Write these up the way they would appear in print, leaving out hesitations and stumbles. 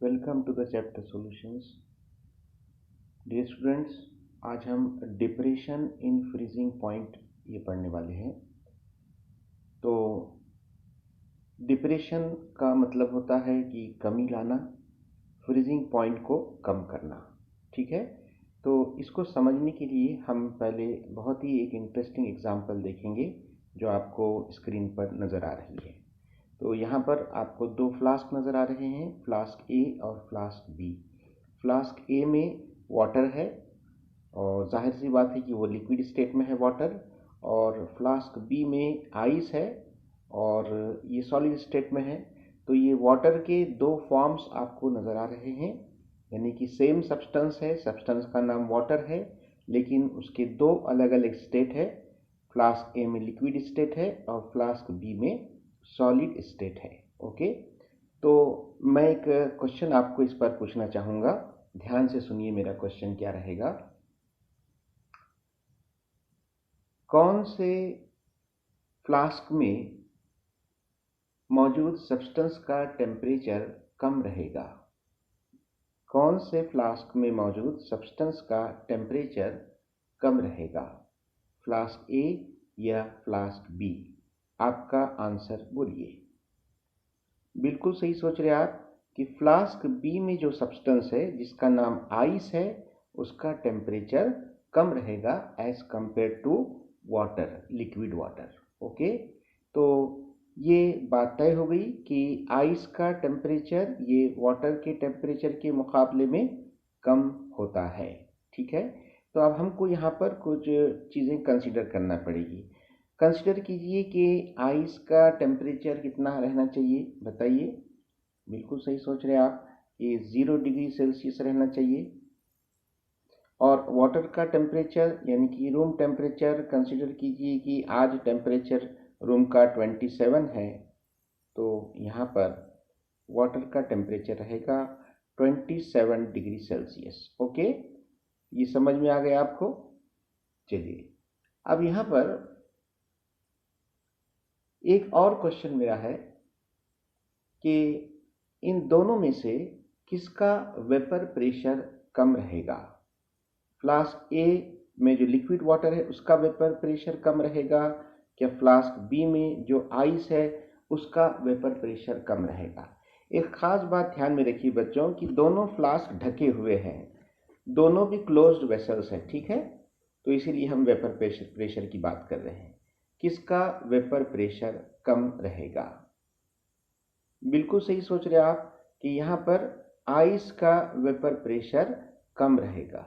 Welcome to the chapter solutions. Dear students, आज हम depression in freezing point ये पढ़ने वाले हैं। तो डिप्रेशन का मतलब होता है कि कमी लाना, फ्रीजिंग पॉइंट को कम करना। ठीक है, तो इसको समझने के लिए हम पहले बहुत ही एक इंटरेस्टिंग एग्जाम्पल देखेंगे जो आपको स्क्रीन पर नज़र आ रही है। तो यहाँ पर आपको दो फ्लास्क नज़र आ रहे हैं, फ्लास्क ए और फ्लास्क बी। फ्लास्क ए में वाटर है और जाहिर सी बात है कि वो लिक्विड स्टेट में है वाटर, और फ्लास्क बी में आइस है और ये सॉलिड स्टेट में है। तो ये वाटर के दो फॉर्म्स आपको नज़र आ रहे हैं, यानी कि सेम सब्सटेंस है, सब्सटेंस का नाम वाटर है, लेकिन उसके दो अलग अलग स्टेट है। फ्लास्क ए में लिक्विड स्टेट है और फ्लास्क बी में सॉलिड स्टेट है। ओके, तो मैं एक क्वेश्चन आपको इस पर पूछना चाहूँगा, ध्यान से सुनिए मेरा क्वेश्चन क्या रहेगा। कौन से फ्लास्क में मौजूद सब्सटेंस का टेम्परेचर कम रहेगा? कौन से फ्लास्क में मौजूद सब्सटेंस का टेम्परेचर कम रहेगा, फ्लास्क ए या फ्लास्क बी? आपका आंसर बोलिए। बिल्कुल सही सोच रहे आप कि फ्लास्क बी में जो सब्सटेंस है जिसका नाम आइस है, उसका टेम्परेचर कम रहेगा as compare to water, liquid water. Okay, तो ये बात तय हो गई कि आइस का टेम्परेचर ये वाटर के टेम्परेचर के मुकाबले में कम होता है। ठीक है, तो अब हमको यहाँ पर कुछ चीज़ें कंसीडर करना पड़ेगी। कंसीडर कीजिए कि आइस का टेम्परेचर कितना रहना चाहिए, बताइए। बिल्कुल सही सोच रहे हैं आप, ये 0 डिग्री सेल्सियस रहना चाहिए। और वाटर का टेम्परेचर यानी कि रूम टेम्परेचर कंसीडर कीजिए कि आज टेम्परेचर रूम का 27 है, तो यहाँ पर वाटर का टेम्परेचर रहेगा 27 डिग्री सेल्सियस। ओके, ये समझ में आ गया आपको? चलिए, अब यहाँ पर एक और क्वेश्चन मेरा है कि इन दोनों में से किसका वेपर प्रेशर कम रहेगा? फ्लास्क ए में जो लिक्विड वाटर है उसका वेपर प्रेशर कम रहेगा, क्या फ्लास्क बी में जो आइस है उसका वेपर प्रेशर कम रहेगा? एक खास बात ध्यान में रखिए बच्चों कि दोनों फ्लास्क ढके हुए हैं, दोनों भी क्लोज्ड वेसल्स हैं। ठीक है, तो इसीलिए हम वेपर प्रेशर की बात कर रहे हैं। किसका वेपर प्रेशर कम रहेगा? बिल्कुल सही सोच रहे आप कि यहाँ पर आइस का वेपर प्रेशर कम रहेगा।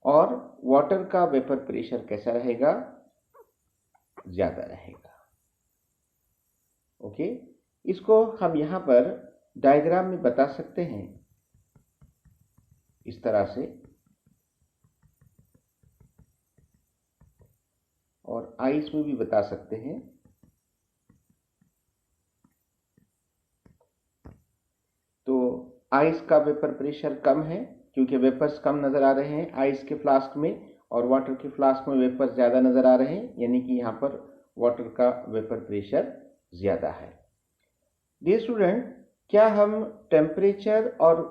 और वाटर का वेपर प्रेशर कैसा रहेगा? ज्यादा रहेगा। ओके, इसको हम यहाँ पर डायग्राम में बता सकते हैं इस तरह से, और आइस में भी बता सकते हैं। तो आइस का वेपर प्रेशर कम है क्योंकि वेपर्स कम नजर आ रहे हैं आइस के फ्लास्क में, और वाटर के फ्लास्क में वेपर्स ज्यादा नजर आ रहे हैं, यानी कि यहाँ पर वाटर का वेपर प्रेशर ज्यादा है। डियर स्टूडेंट, क्या हम टेम्परेचर और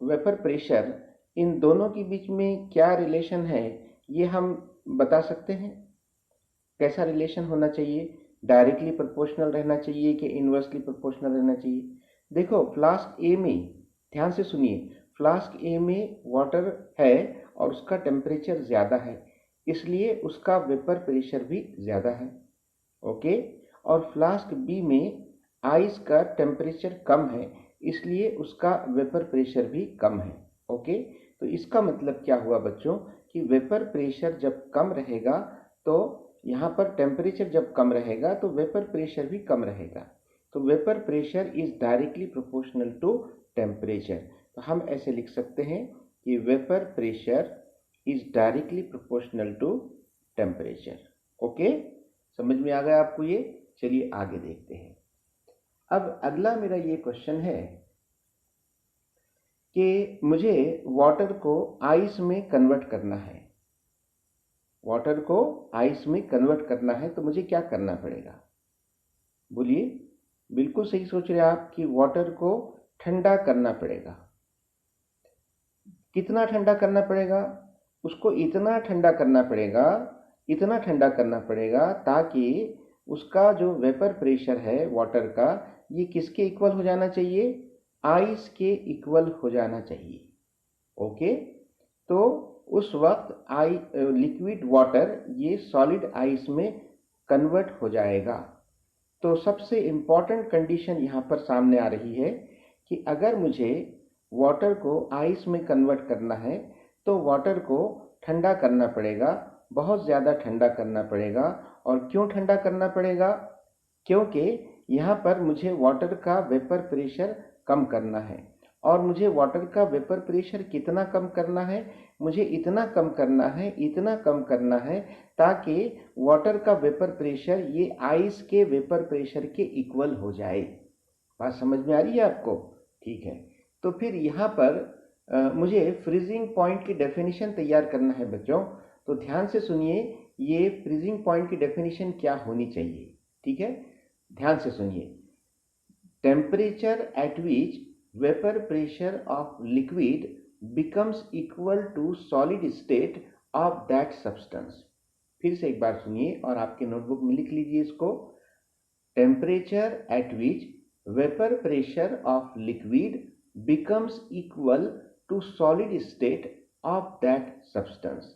वेपर प्रेशर इन दोनों के बीच में क्या रिलेशन है ये हम बता सकते हैं? कैसा रिलेशन होना चाहिए? डायरेक्टली प्रोपोर्शनल रहना चाहिए कि इनवर्सली प्रोपोर्शनल रहना चाहिए? देखो, फ्लास्क ए में, ध्यान से सुनिए, फ्लास्क ए में वाटर है और उसका टेम्परेचर ज़्यादा है, इसलिए उसका वेपर प्रेशर भी ज़्यादा है। ओके, और फ्लास्क बी में आइस का टेम्परेचर कम है, इसलिए उसका वेपर प्रेशर भी कम है। ओके, तो इसका मतलब क्या हुआ बच्चों कि वेपर प्रेशर जब कम रहेगा तो यहाँ पर टेम्परेचर जब कम रहेगा तो वेपर प्रेशर भी कम रहेगा। तो vapour pressure is directly proportional to temperature. तो हम ऐसे लिख सकते हैं कि vapour pressure is directly proportional to temperature. Okay, समझ में आ गया आपको ये? चलिए आगे देखते हैं। अब अगला मेरा ये क्वेश्चन है कि मुझे वाटर को आइस में कन्वर्ट करना है। वाटर को आइस में कन्वर्ट करना है तो मुझे क्या करना पड़ेगा? बोलिए, बिल्कुल सही सोच रहे हैं आप कि वाटर को ठंडा करना पड़ेगा। कितना ठंडा करना पड़ेगा? उसको इतना ठंडा करना पड़ेगा, इतना ठंडा करना पड़ेगा ताकि उसका जो वेपर प्रेशर है वाटर का, ये किसके इक्वल हो जाना चाहिए? आइस के इक्वल हो जाना चाहिए। ओके, तो उस वक्त लिक्विड वाटर ये सॉलिड आइस में कन्वर्ट हो जाएगा। तो सबसे इम्पॉर्टेंट कंडीशन यहाँ पर सामने आ रही है कि अगर मुझे वाटर को आइस में कन्वर्ट करना है तो वाटर को ठंडा करना पड़ेगा, बहुत ज़्यादा ठंडा करना पड़ेगा। और क्यों ठंडा करना पड़ेगा? क्योंकि यहाँ पर मुझे वाटर का वेपर प्रेशर कम करना है। और मुझे वाटर का वेपर प्रेशर कितना कम करना है? मुझे इतना कम करना है, इतना कम करना है ताकि वाटर का वेपर प्रेशर ये आइस के वेपर प्रेशर के इक्वल हो जाए। बात समझ में आ रही है आपको? ठीक है, तो फिर यहाँ पर मुझे फ्रीजिंग पॉइंट की डेफिनेशन तैयार करना है बच्चों। तो ध्यान से सुनिए, ये फ्रीजिंग पॉइंट की डेफिनेशन क्या होनी चाहिए। ठीक है, ध्यान से सुनिए। Temperature at which vapour pressure of liquid becomes equal to solid state of that substance. फिर से एक बार सुनिए और आपके नोटबुक में लिख लीजिए इसको। Temperature at which vapour pressure of liquid becomes equal to solid state of that substance।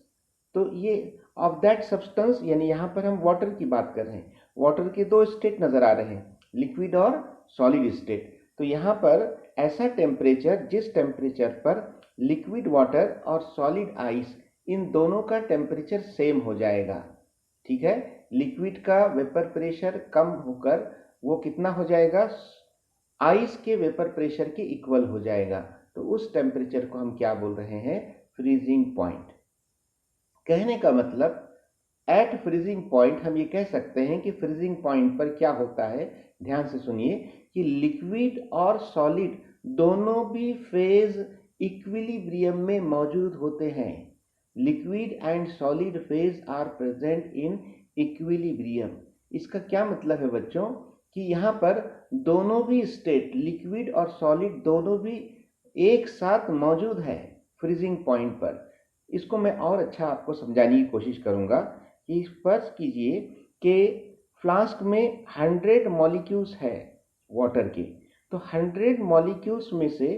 तो ये of that substance यानी यहाँ पर हम वाटर की बात कर रहे हैं। वाटर के दो स्टेट नजर आ रहे हैं, लिक्विड और सॉलिड स्टेट। तो यहाँ पर ऐसा टेम्परेचर जिस टेम्परेचर पर लिक्विड वाटर और सॉलिड आइस इन दोनों का टेम्परेचर सेम हो जाएगा। ठीक है, लिक्विड का वेपर प्रेशर कम होकर वो कितना हो जाएगा? आइस के वेपर प्रेशर के इक्वल हो जाएगा। तो उस टेम्परेचर को हम क्या बोल रहे हैं? Freezing point. कहने का मतलब एट फ्रीजिंग पॉइंट हम ये कह सकते हैं कि फ्रीजिंग पॉइंट पर क्या होता है। ध्यान से सुनिए कि लिक्विड और सॉलिड दोनों भी फेज इक्विलिब्रियम में मौजूद होते हैं। Liquid and solid phase are present in equilibrium. इसका क्या मतलब है बच्चों कि यहाँ पर दोनों भी स्टेट, लिक्विड और सॉलिड दोनों भी एक साथ मौजूद है फ्रीजिंग पॉइंट पर। इसको मैं और अच्छा आपको समझाने की कोशिश करूंगा कि फर्ज कीजिए कि फ्लास्क में 100 मॉलिक्यूल्स है वाटर के। तो 100 मॉलिक्यूल्स में से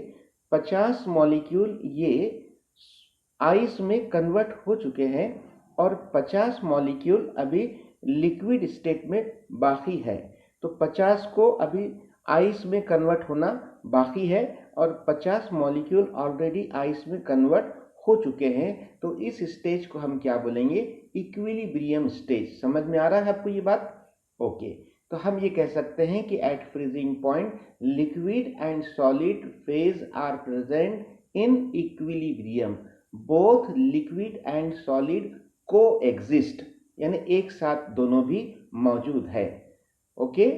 50 मॉलिक्यूल ये आइस में कन्वर्ट हो चुके हैं और 50 मॉलिक्यूल अभी लिक्विड स्टेट में बाकी है। तो 50 को अभी आइस में कन्वर्ट होना बाकी है और 50 मॉलिक्यूल ऑलरेडी आइस में कन्वर्ट हो चुके हैं। तो इस स्टेज को हम क्या बोलेंगे? Equilibrium stage. समझ में आ रहा है आपको ये बात? ओके, तो हम ये कह सकते हैं कि at freezing point liquid and solid phase are present in equilibrium. Both liquid and solid coexist, यानी एक साथ दोनों भी मौजूद है। ओके,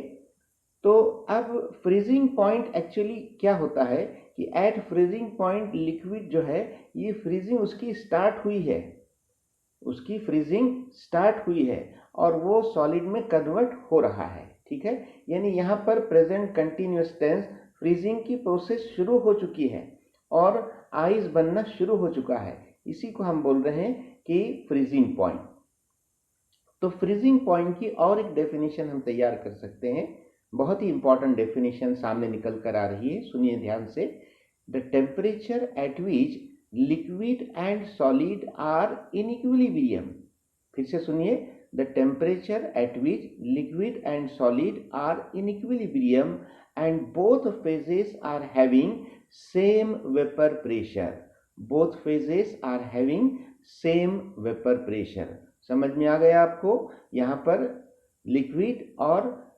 तो अब फ्रीजिंग पॉइंट एक्चुअली क्या होता है कि एट फ्रीजिंग पॉइंट लिक्विड जो है ये फ्रीजिंग उसकी स्टार्ट हुई है, उसकी फ्रीजिंग स्टार्ट हुई है और वो सॉलिड में कन्वर्ट हो रहा है। ठीक है, यानी यहाँ पर प्रेजेंट कंटिन्यूअस टेंस फ्रीजिंग की प्रोसेस शुरू हो चुकी है और आइस बनना शुरू हो चुका है। इसी को हम बोल रहे हैं कि फ्रीजिंग पॉइंट। तो फ्रीजिंग पॉइंट की और एक डेफिनेशन हम तैयार कर सकते हैं। बहुत ही इंपॉर्टेंट डेफिनेशन सामने निकल कर आ रही है, सुनिए ध्यान से। The temperature at which liquid and solid are in equilibrium. फिर से सुनिए, the temperature at which liquid and solid are in equilibrium and both phases are having same vapour pressure. Both phases are having same vapour pressure. समझ में आ गया आपको? यहाँ पर liquid और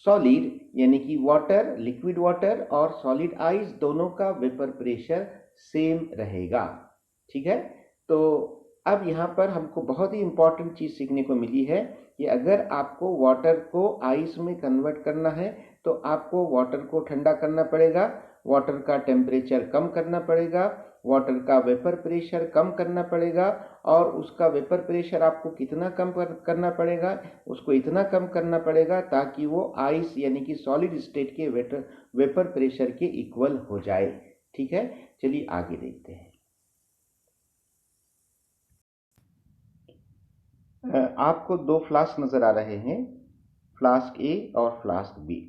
सॉलिड यानी कि वाटर, लिक्विड वाटर और सॉलिड आइस दोनों का वेपर प्रेशर सेम रहेगा। ठीक है, तो अब यहाँ पर हमको बहुत ही इंपॉर्टेंट चीज़ सीखने को मिली है कि अगर आपको वाटर को आइस में कन्वर्ट करना है तो आपको वाटर को ठंडा करना पड़ेगा, वाटर का टेम्परेचर कम करना पड़ेगा, वाटर का वेपर प्रेशर कम करना पड़ेगा। और उसका वेपर प्रेशर आपको कितना कम करना पड़ेगा, उसको इतना कम करना पड़ेगा ताकि वो आइस यानी कि सॉलिड स्टेट के वेपर प्रेशर के इक्वल हो जाए। ठीक है, चलिए आगे देखते हैं। आपको दो फ्लास्क नजर आ रहे हैं, फ्लास्क ए और फ्लास्क बी।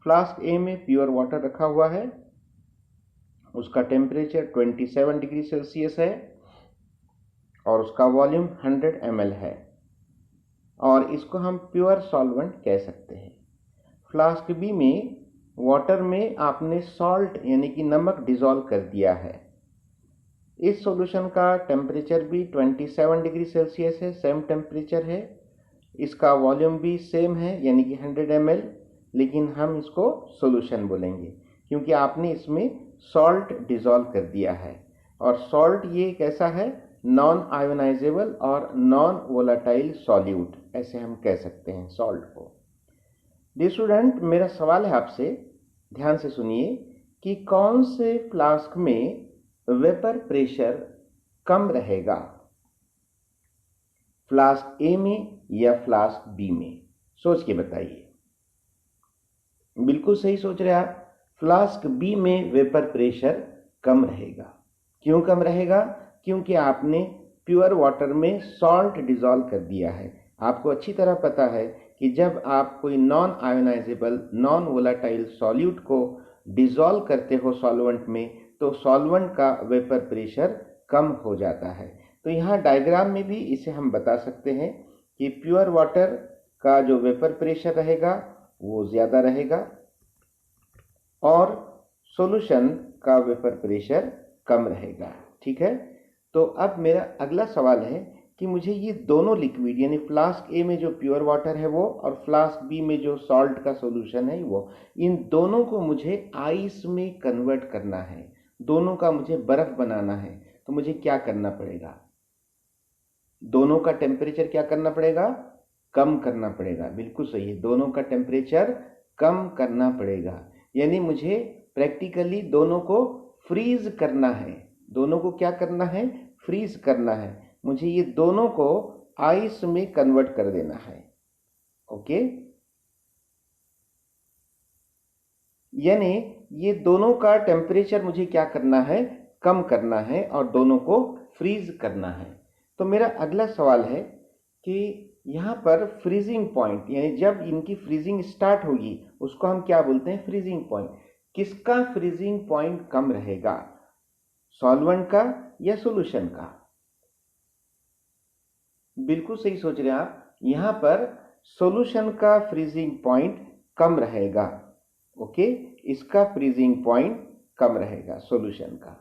फ्लास्क ए में प्योर वाटर रखा हुआ है, उसका टेम्परेचर 27 डिग्री सेल्सियस है और उसका वॉल्यूम 100 ml है और इसको हम प्योर सॉल्वेंट कह सकते हैं। फ्लास्क बी में वाटर में आपने सॉल्ट यानी कि नमक डिजोल्व कर दिया है। इस सॉल्यूशन का टेम्परेचर भी 27 डिग्री सेल्सियस है, सेम टेम्परेचर है। इसका वॉल्यूम भी सेम है यानी कि 100 ml, लेकिन हम इसको सॉल्यूशन बोलेंगे क्योंकि आपने इसमें सॉल्ट डिजोल्व कर दिया है। और सॉल्ट ये कैसा है, नॉन आयोनाइजेबल और नॉन वोलाटाइल सॉल्यूट, ऐसे हम कह सकते हैं सॉल्ट को। डियर स्टूडेंट, मेरा सवाल है आपसे, ध्यान से सुनिए कि कौन से फ्लास्क में वेपर प्रेशर कम रहेगा, फ्लास्क ए में या फ्लास्क बी में? सोच के बताइए। बिल्कुल सही सोच रहे आप, फ्लास्क बी में वेपर प्रेशर कम रहेगा। क्यों कम रहेगा? क्योंकि आपने प्योर वाटर में सॉल्ट डिजोल्व कर दिया है। आपको अच्छी तरह पता है कि जब आप कोई non ionisable non volatile solute को डिजोल्व करते हो सॉल्वेंट में, तो सॉल्वेंट का वेपर प्रेशर कम हो जाता है। तो यहाँ डायग्राम में भी इसे हम बता सकते हैं कि प्योर वाटर का जो वेपर प्रेशर रहेगा वो ज़्यादा रहेगा और सॉल्यूशन का वेपर प्रेशर कम रहेगा। ठीक है, तो अब मेरा अगला सवाल है कि मुझे ये दोनों लिक्विड यानी फ्लास्क ए में जो प्योर वाटर है वो और फ्लास्क बी में जो सॉल्ट का सॉल्यूशन है वो, इन दोनों को मुझे आइस में कन्वर्ट करना है, दोनों का मुझे बर्फ बनाना है। तो मुझे क्या करना पड़ेगा? दोनों का टेम्परेचर क्या करना पड़ेगा? कम करना पड़ेगा। बिल्कुल सही है, दोनों का टेम्परेचर कम करना पड़ेगा। यानी मुझे प्रैक्टिकली दोनों को फ्रीज करना है। दोनों को क्या करना है? फ्रीज करना है। मुझे ये दोनों को आइस में कन्वर्ट कर देना है। ओके, यानी ये दोनों का टेम्परेचर मुझे क्या करना है? कम करना है और दोनों को फ्रीज करना है। तो मेरा अगला सवाल है कि यहाँ पर फ्रीजिंग पॉइंट यानी जब इनकी फ्रीजिंग स्टार्ट होगी उसको हम क्या बोलते हैं? Freezing point. किसका फ्रीजिंग पॉइंट कम रहेगा, सॉल्वेंट का या सॉल्यूशन का? बिल्कुल सही सोच रहे हैं आप, यहाँ पर सॉल्यूशन का फ्रीजिंग पॉइंट कम रहेगा। ओके, इसका फ्रीजिंग पॉइंट कम रहेगा सॉल्यूशन का,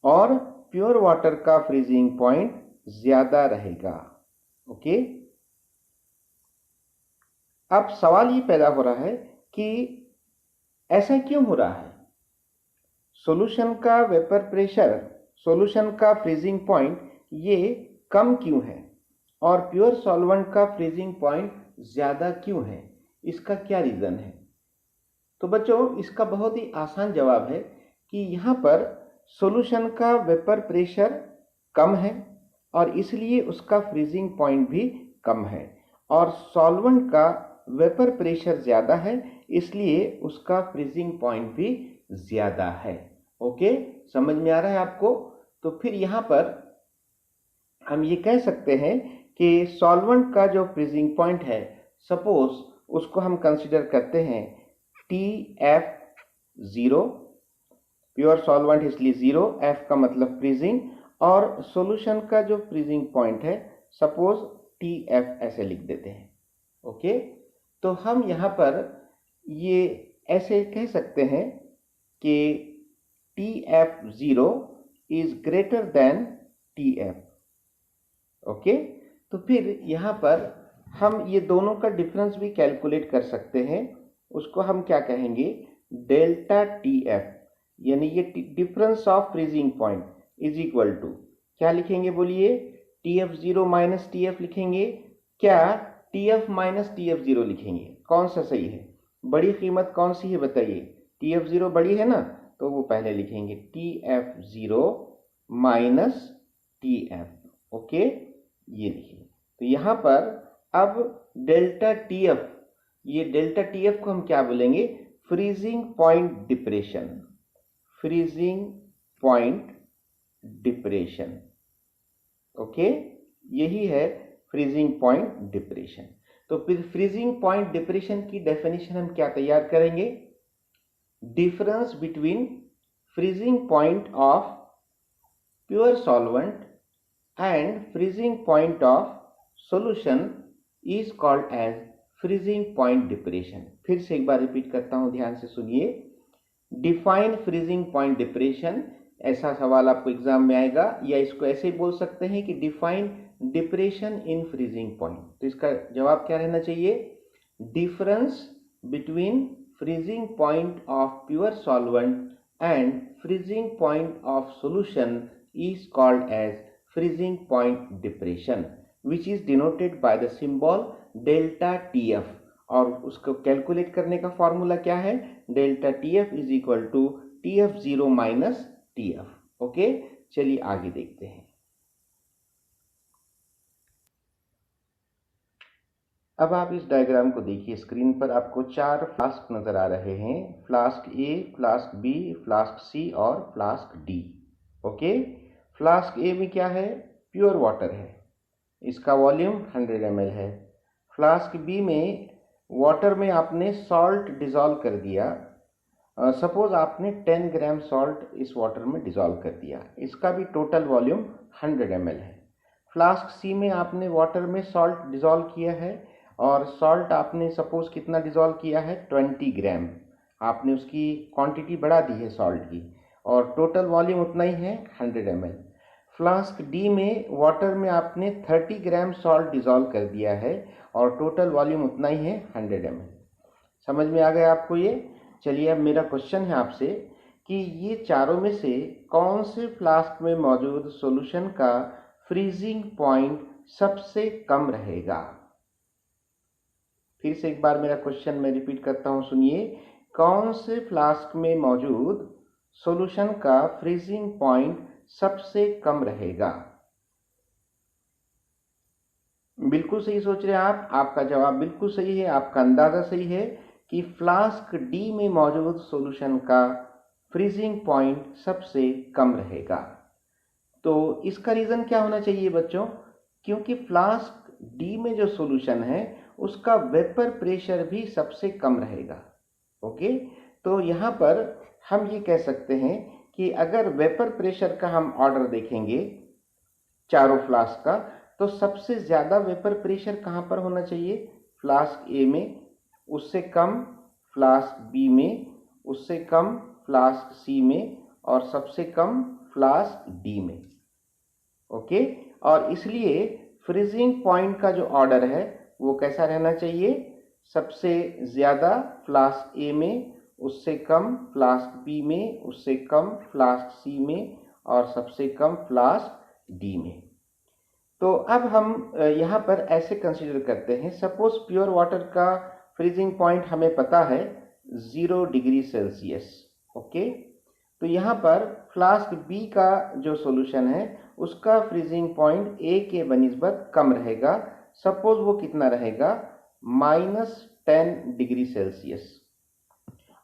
और प्योर वाटर का फ्रीजिंग पॉइंट ज्यादा रहेगा। ओके, अब सवाल ये पैदा हो रहा है कि ऐसा क्यों हो रहा है? सॉल्यूशन का वेपर प्रेशर, सॉल्यूशन का फ्रीजिंग पॉइंट ये कम क्यों है और प्योर सॉल्वेंट का फ्रीजिंग पॉइंट ज्यादा क्यों है? इसका क्या रीजन है? तो बच्चों, इसका बहुत ही आसान जवाब है कि यहाँ पर सॉल्यूशन का वेपर प्रेशर कम है और इसलिए उसका फ्रीजिंग पॉइंट भी कम है, और सॉल्वेंट का वेपर प्रेशर ज़्यादा है इसलिए उसका फ्रीजिंग पॉइंट भी ज़्यादा है। ओके, समझ में आ रहा है आपको? तो फिर यहाँ पर हम ये कह सकते हैं कि सॉल्वेंट का जो फ्रीजिंग पॉइंट है, सपोज उसको हम कंसिडर करते हैं TF0, प्योर सॉल्वेंट इसलिए 0, F का मतलब फ्रीजिंग, और सॉल्यूशन का जो फ्रीजिंग पॉइंट है सपोज TF ऐसे लिख देते हैं। ओके, तो हम यहाँ पर ये ऐसे कह सकते हैं कि TF0 is greater than TF। Okay, तो फिर यहाँ पर हम ये दोनों का डिफरेंस भी कैलकुलेट कर सकते हैं, उसको हम क्या कहेंगे? डेल्टा TF, यानी ये difference of freezing point is equal to क्या लिखेंगे बोलिए? TF0 माइनस TF लिखेंगे क्या TF माइनस TF0 लिखेंगे? कौन सा सही है? बड़ी कीमत कौन सी है बताइए? TF0 बड़ी है ना, तो वो पहले लिखेंगे TF0 माइनस TF। ओके, ये लिखिए। तो यहां पर अब डेल्टा TF, ये डेल्टा TF को हम क्या बोलेंगे? Freezing point depression. Freezing point depression. Okay, यही है फ्रीजिंग पॉइंट डिप्रेशन। तो फिर फ्रीजिंग पॉइंट डिप्रेशन की डेफिनेशन हम क्या तैयार करेंगे? Difference between freezing point of pure solvent and freezing point of solution is called as freezing point depression. फिर से एक बार रिपीट करता हूं, ध्यान से सुनिए। डिफाइन फ्रीजिंग पॉइंट डिप्रेशन, ऐसा सवाल आपको एग्जाम में आएगा, या इसको ऐसे ही बोल सकते हैं कि define depression in freezing point. तो इसका जवाब क्या रहना चाहिए? Difference between freezing point of pure solvent and freezing point of solution is called as freezing point depression, which is denoted by the symbol delta TF। और उसको calculate करने का फॉर्मूला क्या है? Delta TF is equal to TF0 minus TF। Okay, चलिए आगे देखते हैं। अब आप इस डायग्राम को देखिए, स्क्रीन पर आपको 4 फ्लास्क नजर आ रहे हैं। Flask A, flask B, flask C और flask D। Okay, flask A में क्या है? प्योर वाटर है, इसका वॉल्यूम 100 ml है। फ्लास्क B में वाटर में आपने सॉल्ट डिजॉल्व कर दिया। सपोज आपने 10 ग्राम सॉल्ट इस वाटर में डिजॉल्व कर दिया, इसका भी टोटल वॉल्यूम 100 ml है। फ्लास्क C में आपने वाटर में सॉल्ट डिजॉल्व किया है, और सॉल्ट आपने सपोज कितना डिजॉल्व किया है? 20 ग्राम। आपने उसकी क्वांटिटी बढ़ा दी है सॉल्ट की, और टोटल वॉल्यूम उतना ही है 100 ml। फ्लास्क D में वाटर में आपने 30 ग्राम सॉल्ट डिजॉल्व कर दिया है, और टोटल वॉल्यूम उतना ही है 100 ml। समझ में आ गया आपको ये? चलिए, अब मेरा क्वेश्चन है आपसे कि ये चारों में से कौन से फ्लास्क में मौजूद सॉल्यूशन का फ्रीजिंग पॉइंट सबसे कम रहेगा? फिर से एक बार मेरा क्वेश्चन मैं रिपीट करता हूं, सुनिए। कौन से फ्लास्क में मौजूद सॉल्यूशन का फ्रीजिंग पॉइंट सबसे कम रहेगा? बिल्कुल सही सोच रहे हैं आप, आपका जवाब बिल्कुल सही है, आपका अंदाजा सही है कि फ्लास्क D में मौजूद सॉल्यूशन का फ्रीजिंग पॉइंट सबसे कम रहेगा। तो इसका रीजन क्या होना चाहिए बच्चों? क्योंकि फ्लास्क D में जो सॉल्यूशन है उसका वेपर प्रेशर भी सबसे कम रहेगा। ओके, तो यहां पर हम ये कह सकते हैं कि अगर वेपर प्रेशर का हम ऑर्डर देखेंगे चारों फ्लास्क का, तो सबसे ज्यादा वेपर प्रेशर कहां पर होना चाहिए? फ्लास्क A में, उससे कम फ्लास्क B में, उससे कम फ्लास्क C में, और सबसे कम फ्लास्क D में। ओके, और इसलिए फ्रीजिंग पॉइंट का जो ऑर्डर है वो कैसा रहना चाहिए? सबसे ज्यादा फ्लास्क A में, उससे कम फ्लास्क B में, उससे कम फ्लास्क C में, और सबसे कम फ्लास्क D में। तो अब हम यहाँ पर ऐसे कंसीडर करते हैं, सपोज प्योर वाटर का फ्रीजिंग पॉइंट हमें पता है 0 डिग्री सेल्सियस। ओके, तो यहाँ पर फ्लास्क B का जो सॉल्यूशन है उसका फ्रीजिंग पॉइंट A के बनिस्बत कम रहेगा। सपोज वो कितना रहेगा? -10 डिग्री सेल्सियस।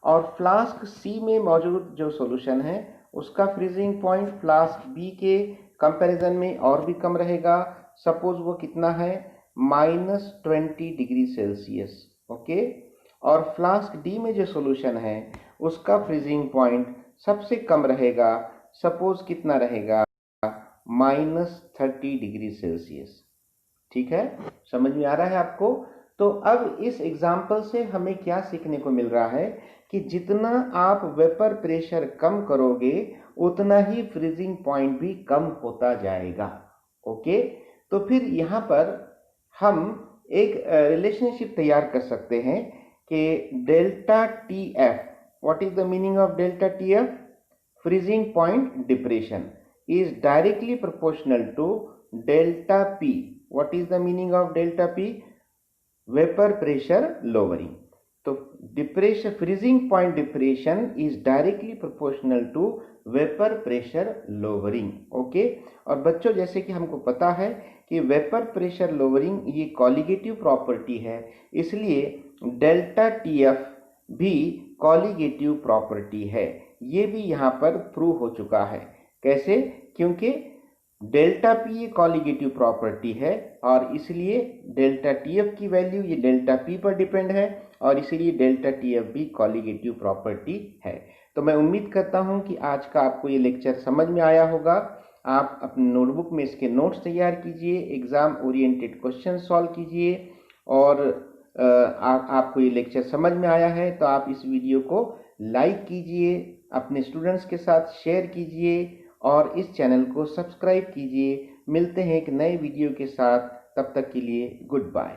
और फ्लास्क C में मौजूद जो सॉल्यूशन है उसका फ्रीजिंग पॉइंट फ्लास्क B के कंपैरिजन में और भी कम रहेगा। सपोज वो कितना है? -20 डिग्री सेल्सियस। ओके, और फ्लास्क D में जो सॉल्यूशन है उसका फ्रीजिंग पॉइंट सबसे कम रहेगा। सपोज कितना रहेगा? -30 डिग्री सेल्सियस। ठीक है, समझ में आ रहा है आपको? तो अब इस एग्जाम्पल से हमें क्या सीखने को मिल रहा है कि जितना आप वेपर प्रेशर कम करोगे उतना ही फ्रीजिंग पॉइंट भी कम होता जाएगा। ओके, तो फिर यहाँ पर हम एक रिलेशनशिप तैयार कर सकते हैं कि delta TF, what is the meaning of delta TF? Freezing point depression. is directly proportional to delta P. What is the meaning of delta P? Vapor pressure lowering. तो depression, freezing point depression is directly proportional to vapour pressure lowering. Okay, और बच्चों जैसे कि हमको पता है कि vapour pressure lowering ये कॉलिगेटिव प्रॉपर्टी है, इसलिए डेल्टा टीएफ भी कॉलिगेटिव प्रॉपर्टी है। ये भी यहाँ पर प्रूव हो चुका है। कैसे? क्योंकि डेल्टा पी ये कॉलिगेटिव प्रॉपर्टी है और इसलिए डेल्टा टीएफ की वैल्यू ये डेल्टा पी पर डिपेंड है और इसलिए डेल्टा टीएफ भी कॉलिगेटिव प्रॉपर्टी है। तो मैं उम्मीद करता हूं कि आज का आपको ये लेक्चर समझ में आया होगा। आप अपने नोटबुक में इसके नोट्स तैयार कीजिए, एग्जाम ओरिएंटेड क्वेश्चन सॉल्व कीजिए और आपको ये लेक्चर समझ में आया है तो आप इस वीडियो को लाइक कीजिए, अपने स्टूडेंट्स के साथ शेयर कीजिए और इस चैनल को सब्सक्राइब कीजिए। मिलते हैं एक नए वीडियो के साथ, तब तक के लिए गुड बाय।